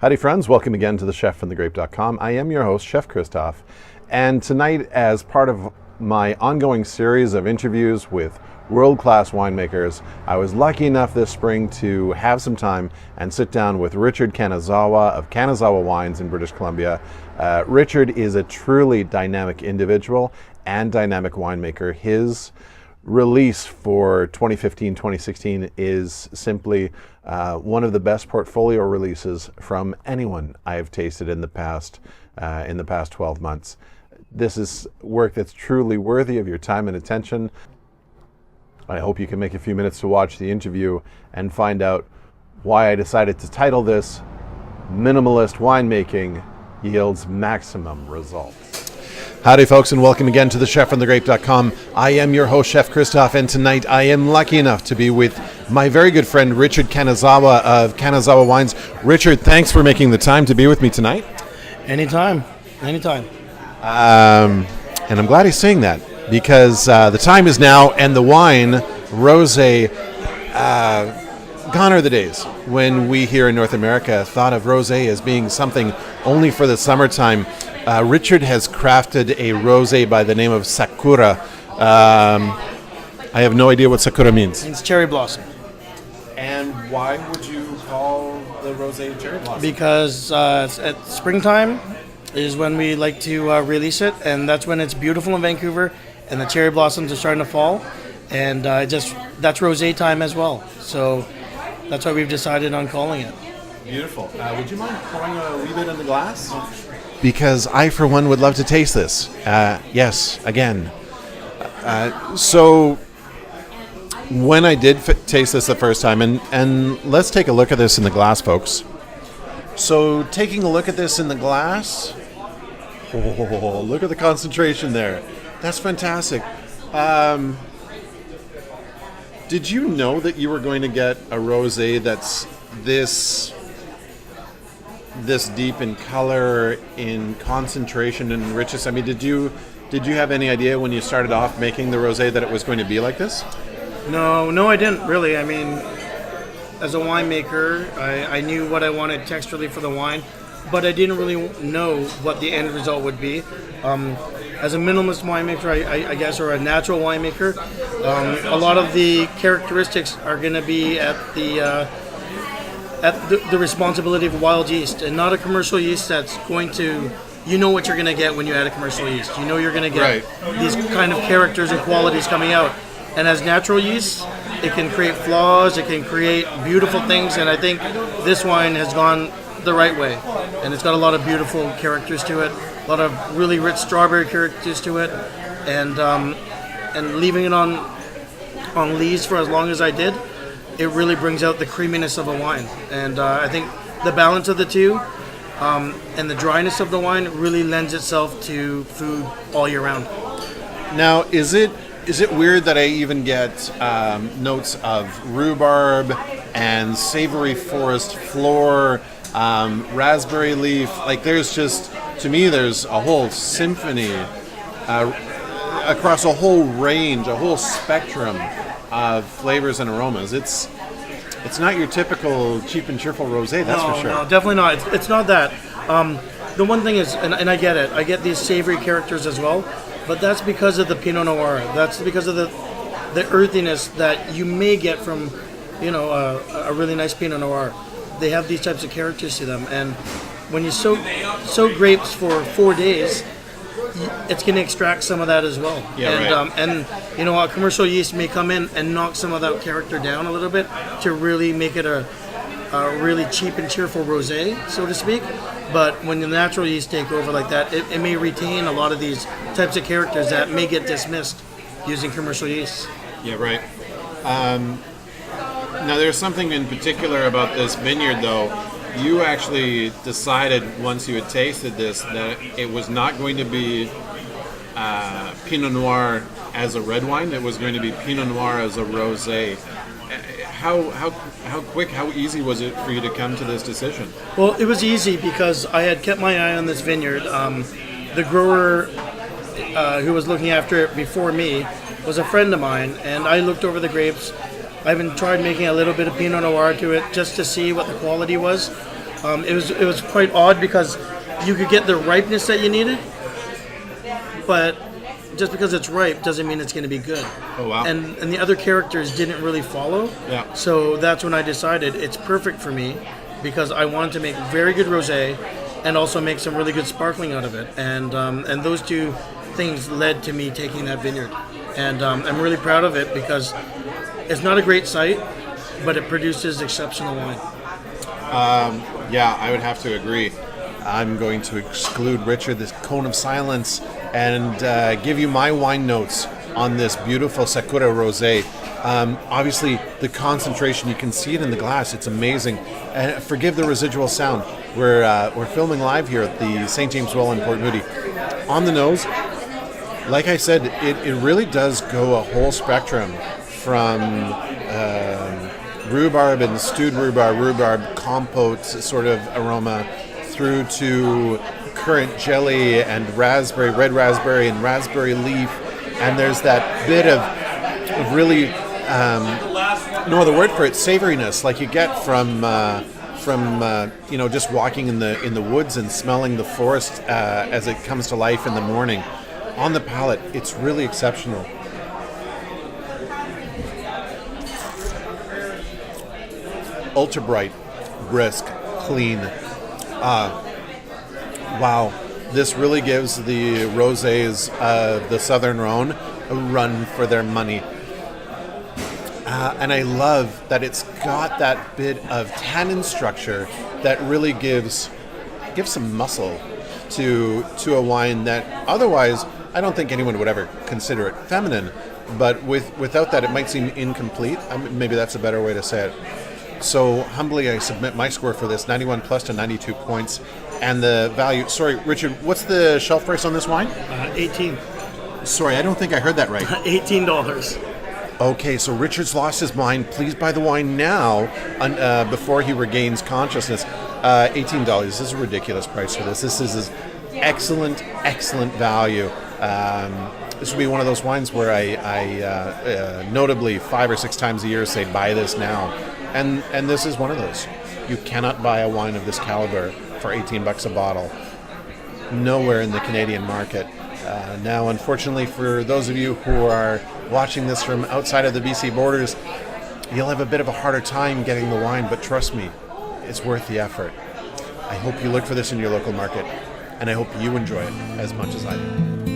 Howdy friends, welcome again to the chefandthegrape.com. I am your host, Chef Christoph, and tonight, as part of my ongoing series of interviews with world-class winemakers, I was lucky enough this spring to have some time and sit down with Richard Kanazawa of Kanazawa Wines in British Columbia. Richard is a truly dynamic individual and dynamic winemaker. His release for 2015-2016 is simply one of the best portfolio releases from anyone I have tasted in the past 12 months. This is work that's truly worthy of your time and attention. I hope you can make a few minutes to watch the interview and find out why I decided to title this Minimalist Winemaking Yields Maximum Results. Howdy folks, and welcome again to the chefandthegrape.com. I am your host, Chef Christoph, and tonight I am lucky enough to be with my very good friend Richard Kanazawa of Kanazawa Wines. Richard, thanks for making the time to be with me tonight. Anytime. And I'm glad he's saying that, because the time is now, and the wine, rosé, gone are the days when we here in North America thought of rosé as being something only for the summertime. Richard has crafted a rosé by the name of Sakura. I have no idea what Sakura means. It's cherry blossom. And why would you call the rosé cherry blossom? Because at springtime is when we like to release it, and that's when it's beautiful in Vancouver, and the cherry blossoms are starting to fall, and that's rosé time as well. So that's why we've decided on calling it. Beautiful. Would you mind pouring a wee bit in the glass? Because I, for one, would love to taste this. Yes, again. So when I did taste this the first time, and let's take a look at this in the glass, folks. So taking a look at this in the glass, oh, look at the concentration there. That's fantastic. Did you know that you were going to get a rosé that's this deep in color, in concentration, and richness? I mean, did you have any idea when you started off making the rosé that it was going to be like this? No, I didn't really. I mean, as a winemaker, I knew what I wanted texturally for the wine, but I didn't really know what the end result would be. As a minimalist winemaker, I guess, or a natural winemaker, a lot of the characteristics are going to be at the responsibility of wild yeast, and not a commercial yeast that's going to, you know what you're going to get when you add a commercial yeast. You know you're going to get these kind of characters and qualities coming out. And as natural yeast, it can create flaws, it can create beautiful things, and I think this wine has gone the right way. And it's got a lot of beautiful characters to it, a lot of really rich strawberry characters to it, and leaving it on lees for as long as I did, it really brings out the creaminess of a wine. And I think the balance of the two and the dryness of the wine really lends itself to food all year round. Now, is it weird that I even get notes of rhubarb and savory forest floor, raspberry leaf? Like, there's just, to me, there's a whole symphony across a whole range, a whole spectrum of flavors and aromas. It's not your typical cheap and cheerful rosé, that's for sure. No, definitely not. It's not that. The one thing is, and I get it, I get these savory characters as well, but that's because of the Pinot Noir. That's because of the earthiness that you may get from, a really nice Pinot Noir. They have these types of characters to them, and when you soak grapes for 4 days, it's going to extract some of that as well. And a commercial yeast may come in and knock some of that character down a little bit to really make it a really cheap and cheerful rosé, so to speak. But when the natural yeast take over like that, it may retain a lot of these types of characters that may get dismissed using commercial yeast. Yeah, right. Now, there's something in particular about this vineyard, though. You actually decided, once you had tasted this, that it was not going to be Pinot Noir as a red wine. It was going to be Pinot Noir as a rosé. How quick, how easy was it for you to come to this decision? Well, it was easy because I had kept my eye on this vineyard. The grower who was looking after it before me was a friend of mine, and I looked over the grapes. I even tried making a little bit of Pinot Noir to it just to see what the quality was. It was quite odd because you could get the ripeness that you needed, but just because it's ripe doesn't mean it's going to be good. Oh, wow. And the other characters didn't really follow. Yeah. So that's when I decided it's perfect for me because I wanted to make very good rosé and also make some really good sparkling out of it. And those two things led to me taking that vineyard. And I'm really proud of it because it's not a great site, but it produces exceptional wine. Yeah, I would have to agree. I'm going to exclude Richard, this cone of silence, and give you my wine notes on this beautiful Sakura rosé. Obviously, the concentration, you can see it in the glass. It's amazing. And forgive the residual sound. We're filming live here at the St. James Well in Port Moody. On the nose, like I said, it really does go a whole spectrum from rhubarb and stewed rhubarb compote sort of aroma, through to currant jelly and raspberry, red raspberry and raspberry leaf. And there's that bit of really, no other word for it, savoriness, like you get from just walking in the woods and smelling the forest as it comes to life in the morning. On the palate, it's really exceptional. Ultra bright, brisk, clean. Wow, this really gives the rosés, the Southern Rhone, a run for their money. And I love that it's got that bit of tannin structure that really gives some muscle to a wine that otherwise I don't think anyone would ever consider it feminine. But without that, it might seem incomplete. Maybe that's a better way to say it. So humbly, I submit my score for this, 91 plus to 92 points. And the value, sorry, Richard, what's the shelf price on this wine? 18. Sorry, I don't think I heard that right. $18. Okay, so Richard's lost his mind. Please buy the wine now before he regains consciousness. $18. This is a ridiculous price for this. This is excellent value. This would be one of those wines where I notably 5 or 6 times a year say buy this now. And this is one of those. You cannot buy a wine of this caliber for $18 a bottle. Nowhere in the Canadian market. Now, unfortunately, for those of you who are watching this from outside of the BC borders, you'll have a bit of a harder time getting the wine, but trust me, it's worth the effort. I hope you look for this in your local market, and I hope you enjoy it as much as I do.